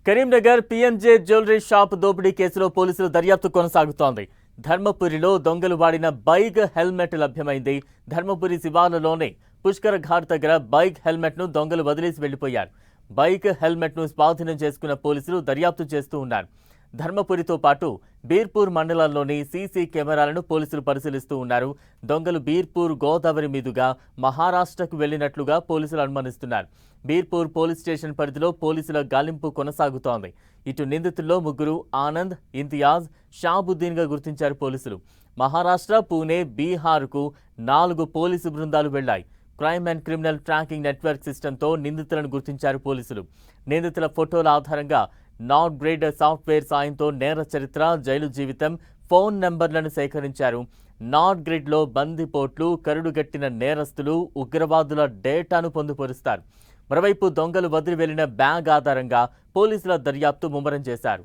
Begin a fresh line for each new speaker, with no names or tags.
Karimnagar PMJ jewellery shop దోపిడీ కేసులో పోలీసులు దర్యాప్తు కొనసాగుతోంది. ధర్మపురిలో దొంగలు వాడిన బైక్ హెల్మెట్ లభ్యమైంది. ధర్మపురి శివార్లలోనే పుష్కర ఘాట్ దగ్గర బైక్ హెల్మెట్ను దొంగలు వదిలేసి వెళ్లిపోయారు. బైక్ హెల్మెట్ను స్వాధీనం చేసుకున్న పోలీసులు దర్యాప్తు చేస్తూ ఉన్నారు. ధర్మపురితో పాటు బీర్పూర్ మండలాల్లోని సీసీ కెమెరాలను పోలీసులు పరిశీలిస్తూ ఉన్నారు. దొంగలు బీర్పూర్ గోదావరి మీదుగా మహారాష్ట్రకు వెళ్లినట్లుగా పోలీసులు అనుమానిస్తున్నారు. బీర్పూర్ పోలీస్ స్టేషన్ పరిధిలో పోలీసుల గాలింపు కొనసాగుతోంది. ఇటు నిందితుల్లో ముగ్గురు ఆనంద్, ఇంతియాజ్, షాబుద్దీన్గా గుర్తించారు పోలీసులు. మహారాష్ట్ర, పూణే, బీహార్కు 4 పోలీసు బృందాలు వెళ్లాయి. Crime and criminal tracking network సిస్టంతో నిందితులను గుర్తించారు పోలీసులు. నిందితుల ఫోటోల ఆధారంగా నాట్ గ్రేడ్ సాఫ్ట్వేర్ సాయంతో నేర చరిత్ర, జైలు జీవితం, ఫోన్ నంబర్లను సేకరించారు. నాట్ గ్రిడ్లో బందిపోట్లు, కరుడుగట్టిన నేరస్తులు, ఉగ్రవాదుల డేటాను పొందుపరుస్తారు. మరోవైపు దొంగలు వదిలి వెళ్లిన బ్యాగ్ ఆధారంగా పోలీసుల దర్యాప్తు ముమ్మరం చేశారు.